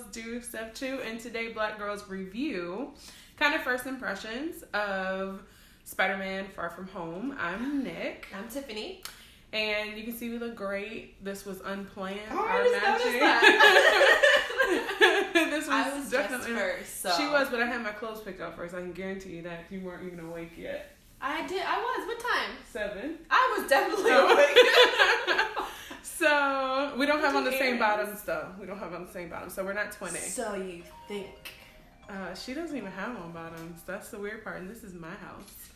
Girls Do Step 2, and today Black Girls review kind of first impressions of Spider-Man Far From Home. I'm Nik. I'm Tiffani. And you can see we look great. This was unplanned. I just noticed that. This I was definitely dressed first. So. She was, but I had my clothes picked out first. I can guarantee you that you weren't even awake yet. I did. I was. What time? 7. I was definitely awake. So we don't have on the same bottoms though. We don't have on the same bottoms, so we're not twinning. So you think? She doesn't even have on bottoms. That's the weird part, and this is my house.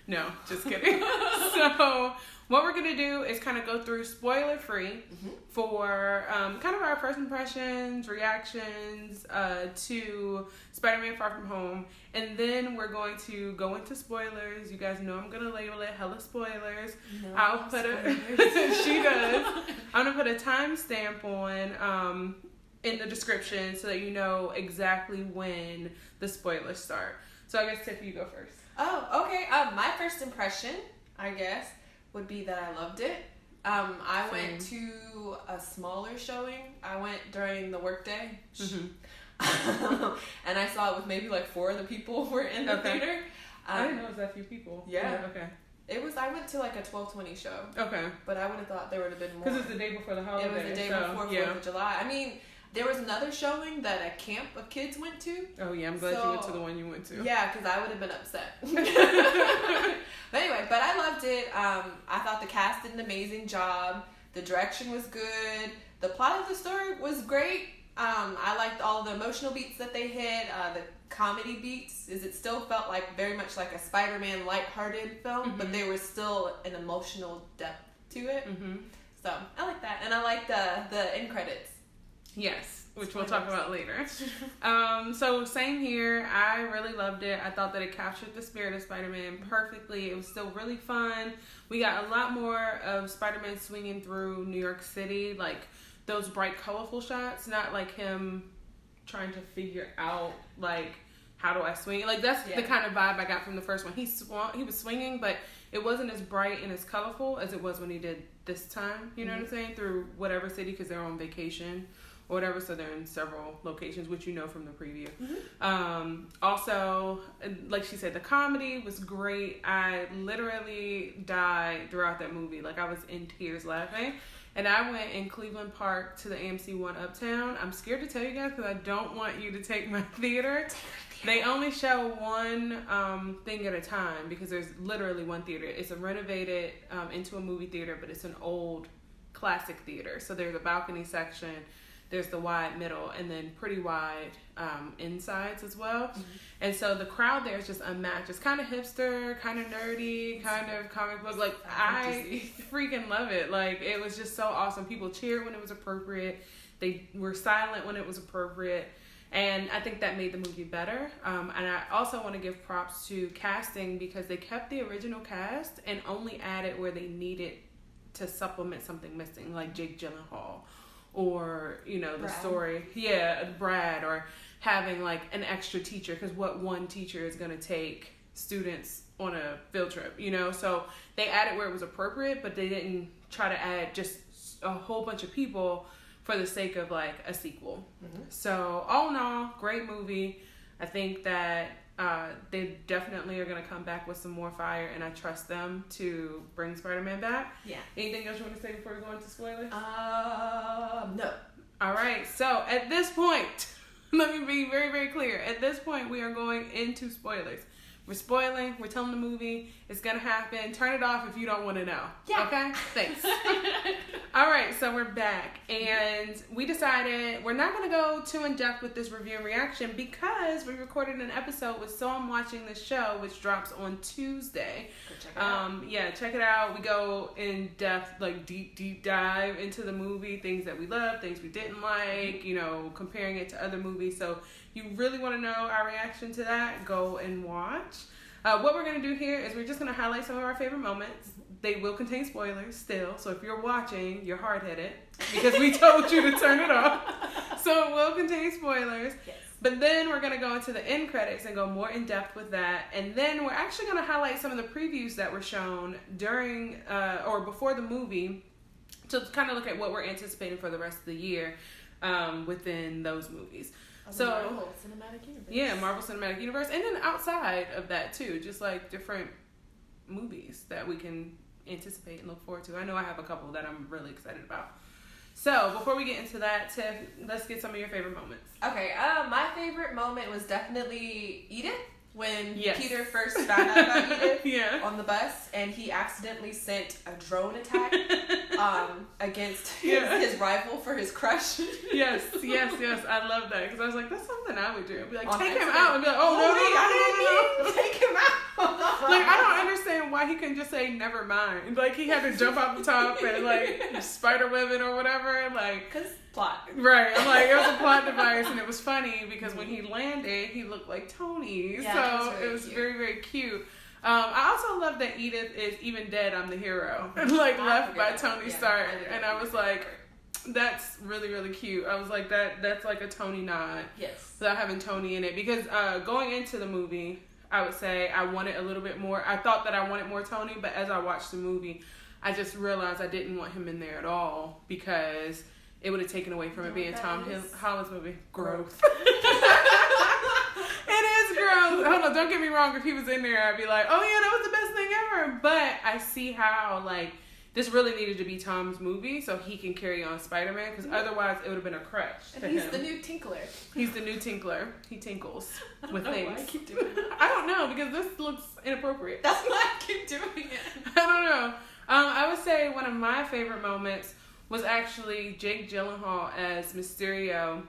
No, just kidding. So what we're going to do is kind of go through spoiler-free for kind of our first impressions, reactions to Spider-Man Far From Home. And then we're going to go into spoilers. You guys know I'm going to label it hella spoilers. No, I'll put she does. I'm going to put a timestamp on in the description so that you know exactly when the spoilers start. So I guess, Tiff, you go first. Oh, okay. My first impression, I guess, would be that I loved it. I went to a smaller showing. I went during the workday. And I saw it with maybe like 4 other people were in the theater. I didn't know it was that few people. Yeah. Okay. I went to like a 12:20 show. Okay. But I would have thought there would have been more. Because it's the day before the holiday. It was the day before 4th of July. I mean, there was another showing that a camp of kids went to. Oh, yeah. I'm glad you went to the one you went to. Yeah, because I would have been upset. But anyway, but I loved it. I thought the cast did an amazing job. The direction was good. The plot of the story was great. I liked all the emotional beats that they hit. The comedy beats. It still felt like very much like a Spider-Man lighthearted film, but there was still an emotional depth to it. So I like that. And I like the end credits. Yes, which we'll talk about later. So same here. I really loved it. I thought that it captured the spirit of Spider-Man perfectly. It was still really fun. We got a lot more of Spider-Man swinging through New York City, like those bright, colorful shots, not like him trying to figure out, like, how do I swing? Like, that's the kind of vibe I got from the first one. He was swinging, but it wasn't as bright and as colorful as it was when he did this time, you know what I'm saying? Through whatever city, because they're on vacation or whatever, so they're in several locations, which you know from the preview. Also, like she said, the comedy was great. I literally died throughout that movie. Like, I was in tears laughing. And I went in Cleveland Park to the AMC One Uptown. I'm scared to tell you guys because I don't want you to take my theater. They only show one thing at a time because there's literally one theater. It's a renovated into a movie theater, but it's an old classic theater. So there's a balcony section. There's the wide middle and then pretty wide insides as well. And so the crowd there is just unmatched. It's kind of hipster, kind of nerdy, kind of comic book. Like, I freaking love it. Like, it was just so awesome. People cheered when it was appropriate. They were silent when it was appropriate. And I think that made the movie better. And I also want to give props to casting because they kept the original cast and only added where they needed to supplement something missing, like Jake Gyllenhaal. Or, you know, the story. Yeah, Brad. Or having, like, an extra teacher. Because what one teacher is going to take students on a field trip, you know? So they added where it was appropriate, but they didn't try to add just a whole bunch of people for the sake of, like, a sequel. So, all in all, great movie. I think that they definitely are going to come back with some more fire, and I trust them to bring Spider-Man back. Yeah. Anything else you want to say before we go into spoilers? No. All right. So at this point, let me be very, very clear. At this point, we are going into spoilers. We're spoiling. We're telling the movie. It's going to happen. Turn it off if you don't want to know. Yeah. Okay? Thanks. All right. So we're back. And we decided we're not going to go too in-depth with this review and reaction because we recorded an episode with So I'm Watching This Show, which drops on Tuesday. Go check it out. Yeah, check it out. We go in-depth, like deep dive into the movie, things that we love, things we didn't like, you know, comparing it to other movies. So you really want to know our reaction to that, go and watch. What we're going to do here is we're just going to highlight some of our favorite moments. They will contain spoilers still, so if you're watching, you're hard-headed because we told you to turn it off. So it will contain spoilers. Yes. But then we're going to go into the end credits and go more in depth with that. And then we're actually going to highlight some of the previews that were shown during or before the movie to kind of look at what we're anticipating for the rest of the year. within those movies. So Marvel Cinematic Universe. Yeah, Marvel Cinematic Universe, and then outside of that too, just like different movies that we can anticipate and look forward to. I know I have a couple that I'm really excited about. So before we get into that, Tiff, let's get some of your favorite moments. Okay, my favorite moment was definitely Edith. When yes. Peter first found out about Edith yeah. on the bus, and he accidentally sent a drone attack against his rival for his crush. yes. I love that because I was like, that's something I would do. I'd be like, take him accident. out, and be like, no, take him out. Like, I don't understand why he couldn't just say never mind. Like, he had to jump off the top and like spider web it or whatever. Like, because plot. Right. I'm like, it was a plot device, and it was funny because when he landed, he looked like Tony. Yeah, so it was cute. very, very cute. I also love that Edith is even dead, I'm the hero. Like, left by Tony Stark. And I was like, that's really, really cute. I was like, that's like a Tony nod. Yes. Without having Tony in it. Because going into the movie, I would say I wanted a little bit more. I thought that I wanted more Tony, but as I watched the movie, I just realized I didn't want him in there at all because it would have taken away from it being Tom Holland's movie. Growth. It is growth. Hold on, don't get me wrong. If he was in there, I'd be like, oh yeah, that was the best thing ever. But I see how, like, this really needed to be Tom's movie so he can carry on Spider-Man because otherwise it would have been a crutch. And he's the new Tinkler. He's the new Tinkler. He tinkles with things. Why I keep doing that. I don't know because this looks inappropriate. That's why I keep doing it. I don't know. I would say one of my favorite moments was actually Jake Gyllenhaal as Mysterio.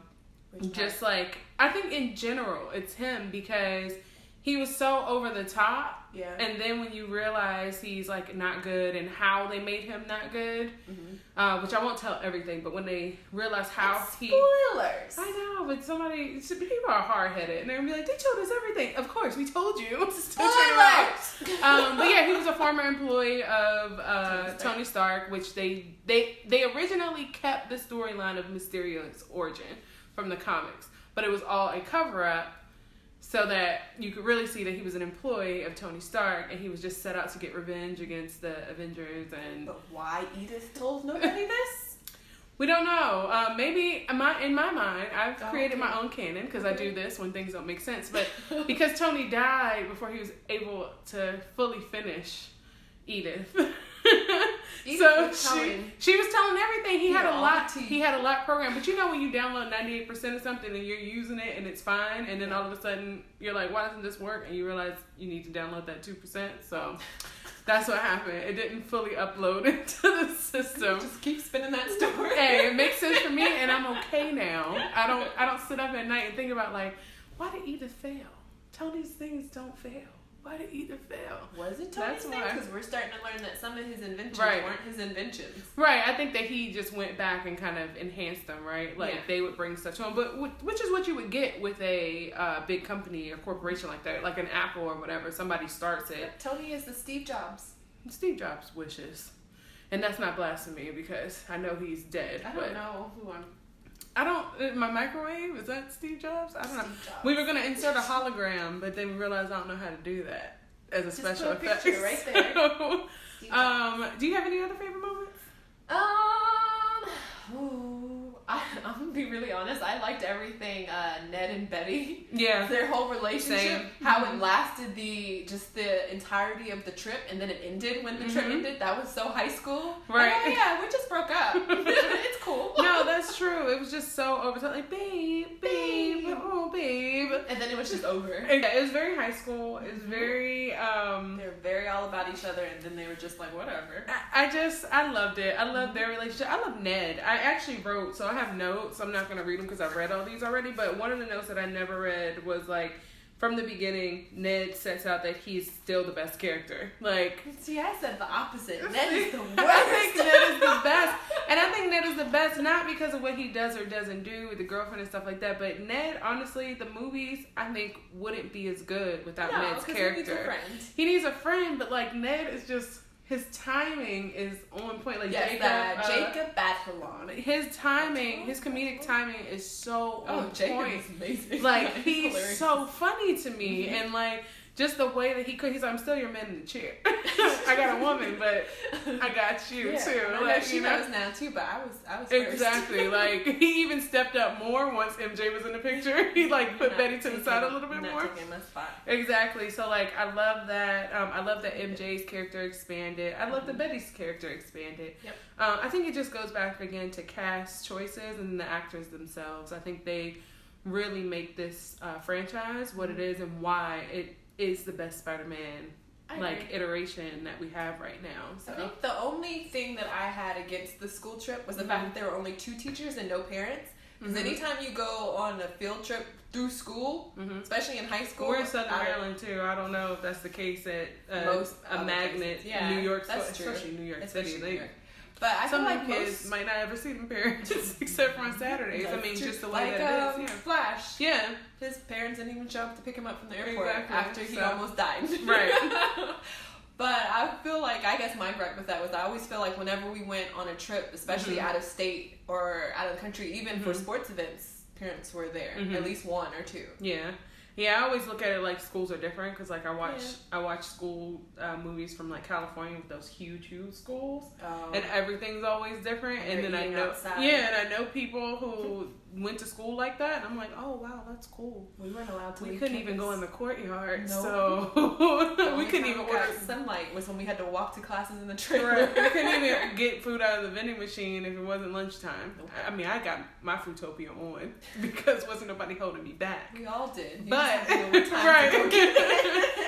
Just like, I think in general, it's him because he was so over the top. Yeah. And then when you realize he's like not good and how they made him not good, which I won't tell everything, but when they realize how spoilers. I know, but people are hard headed and they're gonna be like, they told us everything. Of course, we told you. Spoilers. But yeah, he was a former employee of Tony Stark, which they originally kept the storyline of Mysterio's origin from the comics, but it was all a cover up. So that you could really see that he was an employee of Tony Stark and he was just set out to get revenge against the Avengers. And but why Edith told nobody this? We don't know. Maybe in my mind, I've created my own canon because I do this when things don't make sense. But because Tony died before he was able to fully finish Edith. So she was telling everything. He had a lot. He had a lot programmed. But you know when you download 98% of something and you're using it and it's fine, and then all of a sudden you're like, why doesn't this work? And you realize you need to download that 2%. So that's what happened. It didn't fully upload into the system. Just keep spinning that story. Hey, it makes sense for me, and I'm okay now. I don't sit up at night and think about like, why did Edith fail? Tony's things don't fail. Why did Edith fail? Was it Tony's thing? Because we're starting to learn that some of his inventions weren't his inventions. Right. I think that he just went back and kind of enhanced them, right? Like, they would bring stuff to him. But which is what you would get with a big company or corporation like that. Like an Apple or whatever. Somebody starts it. Tony is the Steve Jobs. Steve Jobs wishes. And that's not blasphemy because I know he's dead. I don't know who my microwave, is that Steve Jobs? I don't know. Jobs. We were going to insert a hologram, but then we realized I don't know how to do that as a special effect. Picture right there. Do you have any other favorite moments? I'm gonna be really honest. I liked everything Ned and Betty. Yeah. Their whole relationship. Same. How it lasted the entirety of the trip and then it ended when the trip ended. That was so high school. Right. Like, oh yeah, we just broke up. It's cool. No, that's true. It was just so over. Like, babe, oh, babe. And then it was just over. It was very high school. It was very, they were very all about each other and then they were just like, whatever. I loved it. I loved their relationship. I love Ned. I actually wrote, so I have notes. I'm not going to read them because I've read all these already, but one of the notes that I never read was like, from the beginning, Ned sets out that he's still the best character. Like, see, I said the opposite. Ned is the worst. I think Ned is the best. And I think Ned is the best, not because of what he does or doesn't do with the girlfriend and stuff like that, but Ned, honestly, the movies, I think, wouldn't be as good without Ned's character. He needs a friend. He needs a friend, but like, Ned is just, his timing is on point. Like, Jacob Batalon. His timing, his comedic timing is so on point. Jacob is amazing. Like, he's so funny to me, and like, just the way that he's like, I'm still your man in the chair. I got a woman, but I got you too. I know she knows now too, but I was exactly. first. Like he even stepped up more once MJ was in the picture. He like put Betty to the side a little bit more. Taking my spot. Exactly. So like I love that. I love that MJ's character expanded. I love that Betty's character expanded. Yep. I think it just goes back again to cast choices and the actors themselves. I think they really make this franchise what it is and why it is the best Spider-Man iteration that we have right now. So I think the only thing that I had against the school trip was the fact that there were only 2 teachers and no parents. Because anytime you go on a field trip through school, especially in high school, we're in Southern Maryland too. I don't know if that's the case at most a magnet New York, especially New York City. But I some feel like kids might not ever see them parents except for on Saturdays. I mean, just the way that it is. Yeah. Flash. Yeah. His parents didn't even show up to pick him up from the airport after he almost died. Right. But I feel like, I guess my gripe with that was I always feel like whenever we went on a trip, especially out of state or out of the country, even for sports events, parents were there. At least 1 or 2. Yeah. Yeah, I always look at it like schools are different because like I watch school movies from like California with those huge schools, and everything's always different. And then I know, and I know people who went to school like that, and I'm like, oh wow, that's cool. We weren't allowed to. We couldn't even go in the courtyard, nope. So we couldn't even order sunlight. Was when we had to walk to classes in the trailer. Right. We couldn't even get food out of the vending machine if it wasn't lunchtime. Nope. I mean, I got my Foodtopia on because wasn't nobody holding me back. We all did. But right,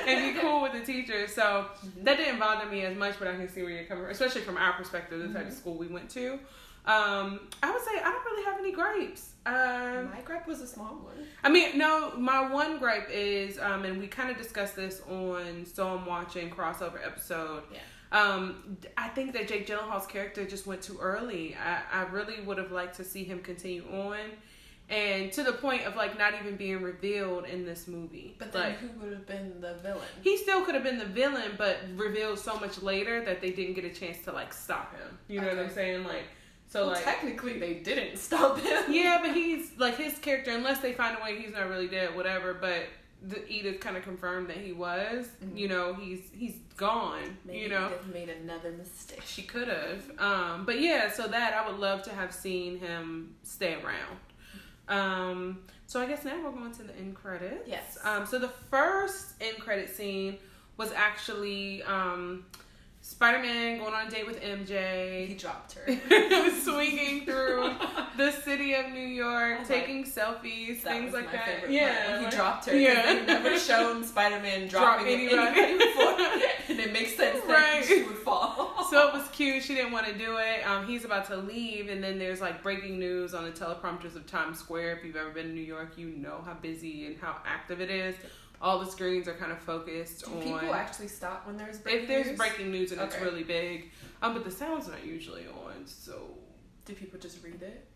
and be cool with the teachers. So that didn't bother me as much, but I can see where you're coming from, especially from our perspective, the type of school we went to. I would say I don't really have any gripes. My gripe was a small one. I mean, no, my one gripe is, and we kind of discussed this on So I'm Watching crossover episode. Yeah. I think that Jake Gyllenhaal's character just went too early. I really would have liked to see him continue on. And to the point of like not even being revealed in this movie. But then who would have been the villain? He still could have been the villain, but revealed so much later that they didn't get a chance to like stop him. You know what I'm saying? Like, so well, like technically they didn't stop him. Yeah, but he's like his character, unless they find a way he's not really dead, whatever. But Edith kind of confirmed that he was. You know, he's gone. Maybe you know, Edith made another mistake. She could have. But yeah, so that I would love to have seen him stay around. So I guess now we're going to the end credits. Yes. So the first end credit scene was actually Spider-Man going on a date with MJ. He dropped her. Swinging through the city of New York, taking selfies, things like that. Yeah. He dropped her. Yeah. They've never shown Spider-Man dropping anybody before. And it makes sense that she would fall. So it was cute. She didn't want to do it. He's about to leave, and then there's like breaking news on the teleprompters of Times Square. If you've ever been to New York, you know how busy and how active it is. All the screens are kind of focused on... Do people actually stop when there's breaking news? If there's breaking news and it's really big. But the sound's not usually on, so... Do people just read it?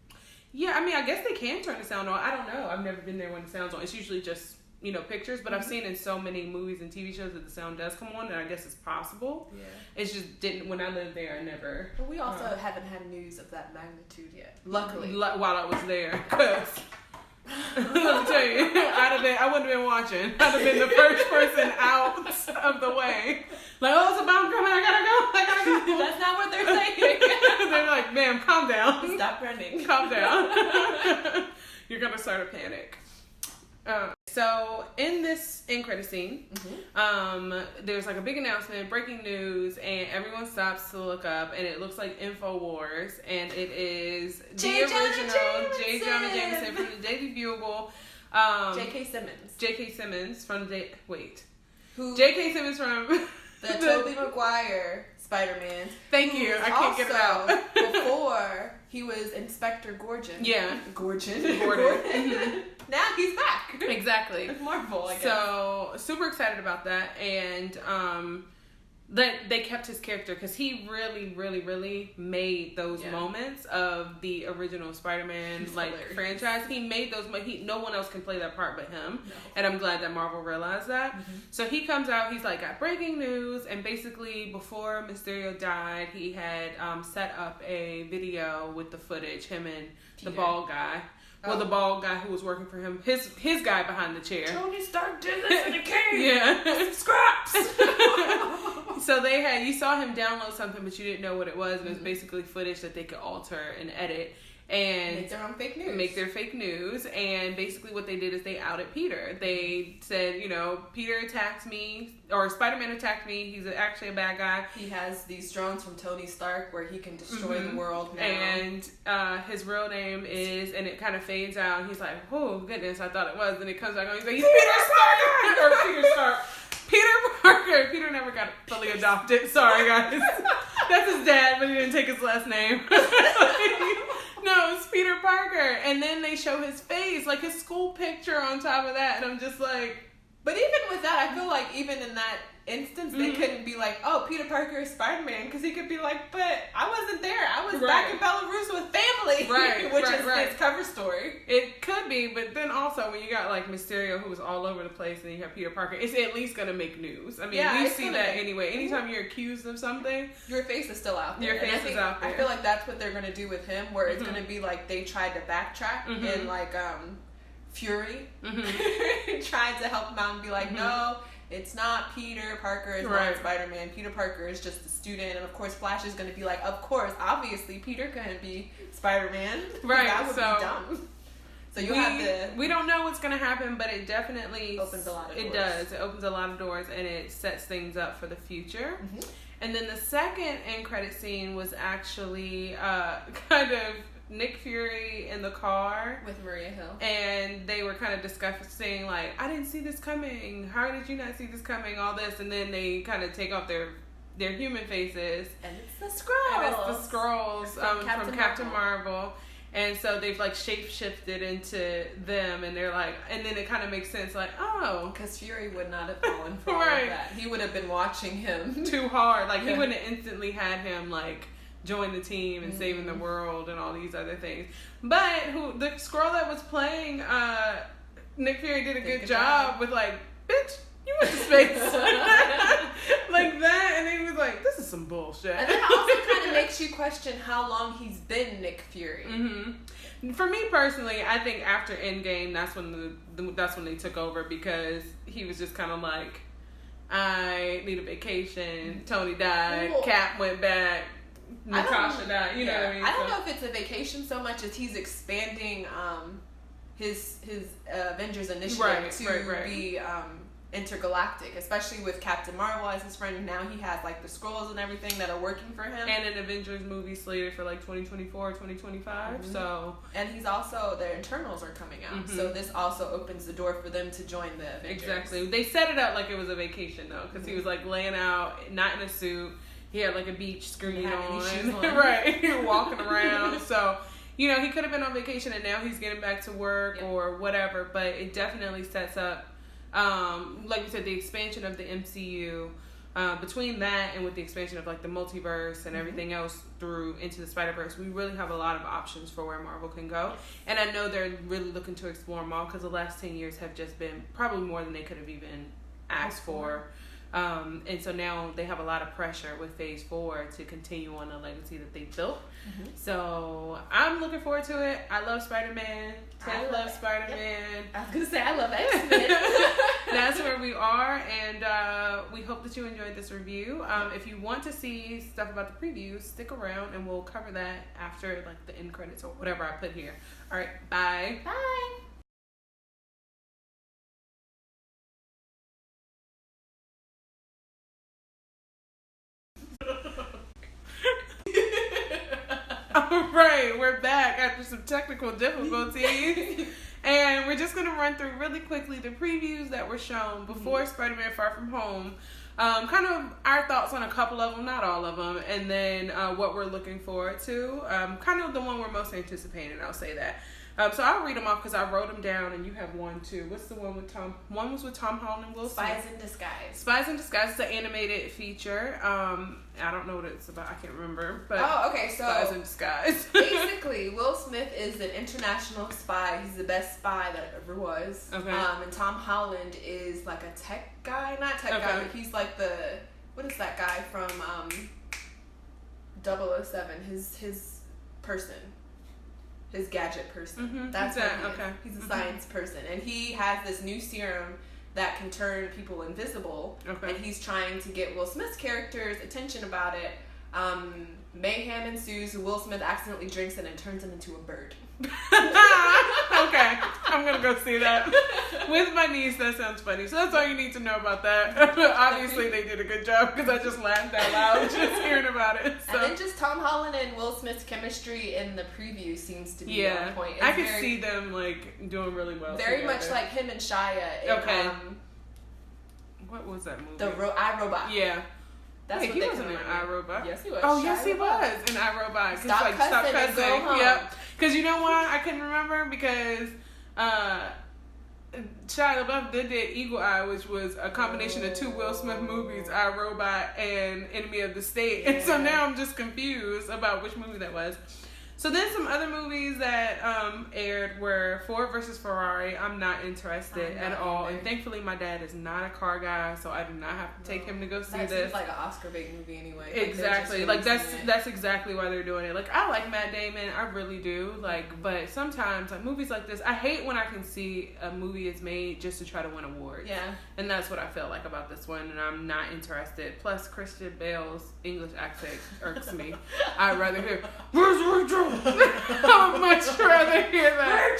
Yeah, I mean, I guess they can turn the sound on. I don't know. I've never been there when the sound's on. It's usually just, you know, pictures. But I've seen in so many movies and TV shows that the sound does come on, and I guess it's possible. Yeah. It's just didn't... When I lived there, I never... But we also haven't had news of that magnitude yet. Luckily. While I was there, because... Let me tell you, I wouldn't have been watching. I'd have been the first person out of the way. Like, oh, it's a bomb coming, I gotta go. That's not what they're saying. They're like, ma'am, calm down. Stop running. Calm down. You're gonna start a panic. So in this end credit scene, there's like a big announcement, breaking news, and everyone stops to look up, and it looks like InfoWars, and it is the original J. Jonah Jameson from the Daily Bugle. J.K. Simmons from the Who? J.K. Simmons from the Tobey Maguire Spider-Man. Thank you. I can't get it out. Before he was Inspector Gordon. Yeah. Gordon. Now he's back. Exactly. Marvel, I guess. So, super excited about that. And that they kept his character because he really made those moments of the original Spider-Man franchise. He made those. No one else can play that part but him. No. And I'm glad that Marvel realized that. So he comes out. He's like, got breaking news. And basically, before Mysterio died, he had set up a video with the footage. Him and the bald guy. Well, the bald guy who was working for him, his guy behind the chair. Tony Stark did this in a cave. Yeah. Scraps. So they Yeah, you saw him download something, but you didn't know what it was. And it was basically footage that they could alter and edit and make their own fake news. Make their fake news. And basically what they did is they outed Peter. They said, you know, Peter attacked me, or Spider-Man attacked me. He's actually a bad guy. He has these drones from Tony Stark where he can destroy the world now. And his real name is, and it kind of fades out. And he's like, oh, goodness, I thought it was. And it comes back on. He's like, he's Peter Stark! Or Peter Stark. Peter Parker. Peter never got fully adopted. Sorry, guys. That's his dad, but he didn't take his last name. No, it's Peter Parker. And then they show his face, like his school picture on top of that. And I'm just like... But even with that, I feel like even in that instance, they couldn't be like, oh, Peter Parker is Spider-Man. Because he could be like, but I wasn't there. I was back in Belarus with family. Right, which is his cover story. It could be, but then also when you got like Mysterio who was all over the place and you have Peter Parker, it's at least going to make news. I mean, we see that anyway. Anytime you're accused of something, your face is still out there. Your face is out there. I feel like that's what they're going to do with him, where it's going to be like they tried to backtrack and like Fury tried to help him out and be like, no, it's not Peter Parker is not Spider-Man. Peter Parker is just a student. And of course Flash is going to be like, of course, obviously Peter couldn't be Spider-Man. Right. That would be dumb. So you have to... We don't know what's going to happen, but it definitely... opens a lot of doors. It does. It opens a lot of doors and it sets things up for the future. And then the second end credit scene was actually kind of... Nick Fury in the car with Maria Hill, and they were kind of discussing like, I didn't see this coming, how did you not see this coming, all this, and then they kind of take off their human faces, and it's the Skrulls from Captain Marvel. And so they've like shape shifted into them, and they're like, and then it kind of makes sense, like, oh, because Fury would not have fallen for all of that. He would have been watching him too hard, like he wouldn't have instantly had him like join the team and saving the world and all these other things. But the Skrull that was playing Nick Fury did a good job with like, bitch, you went to space. Like that. And then he was like, this is some bullshit. And that also kind of makes you question how long he's been Nick Fury. For me personally, I think after Endgame, that's when they took over, because he was just kind of like, I need a vacation. Tony died. Cap went back. Natasha died. You know what I mean? I don't know if it's a vacation so much as he's expanding his Avengers initiative to be intergalactic, especially with Captain Marvel as his friend. Now he has like the Skrulls and everything that are working for him, and an Avengers movie slated for like 2024 or 2025. So, and he's also, the Eternals are coming out, so this also opens the door for them to join the Avengers. Exactly. They set it up like it was a vacation though, because he was like laying out, not in a suit. He had like a beach screen on. Right. Walking around. So, you know, he could have been on vacation and now he's getting back to work or whatever. But it definitely sets up, like we said, the expansion of the MCU. Between that and with the expansion of like the multiverse and everything else through Into the Spider-Verse, we really have a lot of options for where Marvel can go. And I know they're really looking to explore them all, because the last 10 years have just been probably more than they could have even asked for. And so now they have a lot of pressure with Phase 4 to continue on the legacy that they built. So I'm looking forward to it. I love Spider-Man. Ted loves Spider-Man. I was going to say, I love X-Men. That's where we are, and we hope that you enjoyed this review. If you want to see stuff about the previews, stick around and we'll cover that after like the end credits or whatever I put here. All right, bye. Bye. Alright, we're back after some technical difficulties. And we're just going to run through really quickly the previews that were shown before Spider-Man Far From Home. Kind of our thoughts on a couple of them, not all of them. And then what we're looking forward to. Kind of the one we're most anticipating, I'll say that. So I'll read them off because I wrote them down, and you have one too. What's the one with Tom? One was with Tom Holland and Will Smith. Spies in Disguise. Spies in Disguise is an animated feature. I don't know what it's about. I can't remember. But okay. So Spies in Disguise. Basically, Will Smith is an international spy. He's the best spy that ever was. Okay. And Tom Holland is like a tech guy, not tech guy, but he's like what is that guy from 007? His person. His gadget person. That's what he is. He's a science person. And he has this new serum that can turn people invisible. Okay. And he's trying to get Will Smith's character's attention about it. Mayhem ensues. Will Smith accidentally drinks it and turns it into a bird. Okay, I'm gonna go see that with my niece. That sounds funny. So that's all you need to know about that. Obviously, they did a good job because I just laughed out loud just hearing about it. So. And then just Tom Holland and Will Smith's chemistry in the preview seems to be on point. I could see them like doing really well. Very together. much like him and Shia. In, okay. What was that movie? iRobot. Yeah. That's Wait, what he they wasn't in iRobot. Yes, he was. Oh, Shia yes, he LaBeouf. was in iRobot. Stop cussing and go home. Yep. Because you know why? I couldn't remember because Shia LaBeouf did Eagle Eye, which was a combination of two Will Smith movies, iRobot and Enemy of the State. Yeah. And so now I'm just confused about which movie that was. So then some other movies that aired were Ford versus Ferrari. I'm not interested at all. And thankfully my dad is not a car guy, so I do not have to take him to go see this. Seems like an Oscar bait movie anyway. Exactly. Like that's exactly why they're doing it. Like I like Matt Damon, I really do. Like, but sometimes like movies like this, I hate when I can see a movie is made just to try to win awards. Yeah. And that's what I feel like about this one, and I'm not interested. Plus Christian Bale's English accent irks me. I'd rather hear "Where's Rachel?" I would much rather hear that.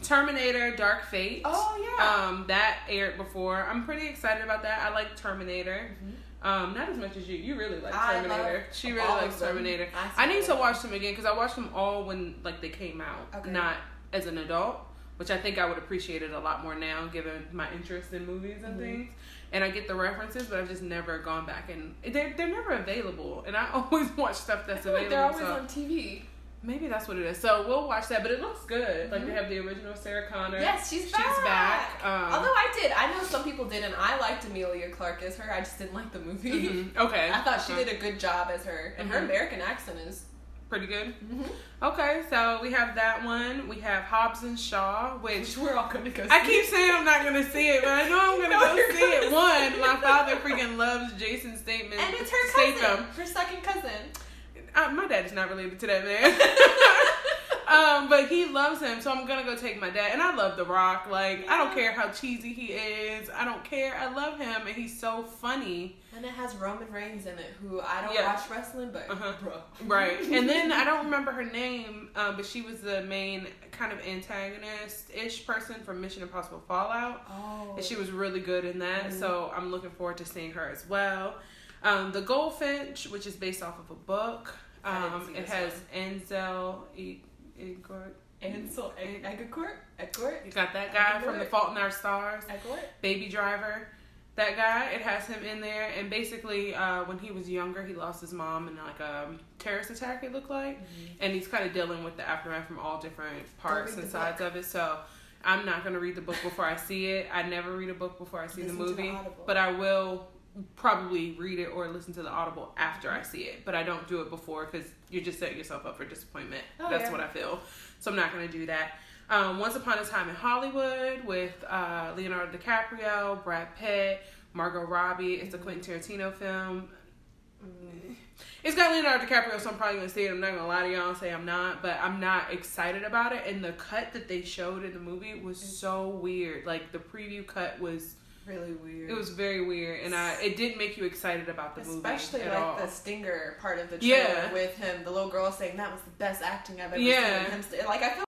Terminator Dark Fate. Oh yeah. That aired before. I'm pretty excited about that. I like Terminator. Not as much as you. You really like Terminator. She really likes Terminator. I need to watch them again because I watched them all when like they came out, not as an adult, which I think I would appreciate it a lot more now given my interest in movies and things. And I get the references, but I've just never gone back, and they're never available. And I always watch stuff that's available. They're always on TV. Maybe that's what it is. So we'll watch that, but it looks good. Like they have the original Sarah Connor. Yes, she's back. Although I know some people didn't. I liked Emilia Clarke as her. I just didn't like the movie. Okay. I thought she did a good job as her, and her American accent is pretty good. Okay, so we have that one. We have Hobbs and Shaw, which we're all going to go see. I keep saying I'm not going to see it, but I know I'm going to go see it. One, my father freaking loves Jason Statham. And it's her cousin. Her second cousin. My dad is not related to that man. But he loves him, so I'm gonna go take my dad. And I love The Rock. Like, I don't care how cheesy he is. I don't care. I love him, and he's so funny. And it has Roman Reigns in it, who I don't watch wrestling, but bro. Right. And then I don't remember her name, but she was the main kind of antagonist-ish person from Mission Impossible Fallout. Oh. And she was really good in that, so I'm looking forward to seeing her as well. The Goldfinch, which is based off of a book. It has Ansel Elgort. You got that guy from The Fault in Our Stars. Baby Driver. That guy, it has him in there. And basically, when he was younger, he lost his mom in like a terrorist attack, it looked like. And he's kind of dealing with the aftermath from all different parts and sides of it. So I'm not going to read the book before I see it. I never read a book before I see the movie. But I will probably read it or listen to the Audible after I see it, but I don't do it before because you're just setting yourself up for disappointment. That's what I feel. So I'm not going to do that. Once Upon a Time in Hollywood with Leonardo DiCaprio, Brad Pitt, Margot Robbie. It's a Quentin Tarantino film. It's got Leonardo DiCaprio, so I'm probably going to see it. I'm not going to lie to y'all and say I'm not, but I'm not excited about it. And the cut that they showed in the movie was so weird. Like, the preview cut was really weird. It was very weird, and it didn't make you excited about the movie, especially at like all. The stinger part of the trailer with him, the little girl saying that was the best acting I've ever seen. Him like I feel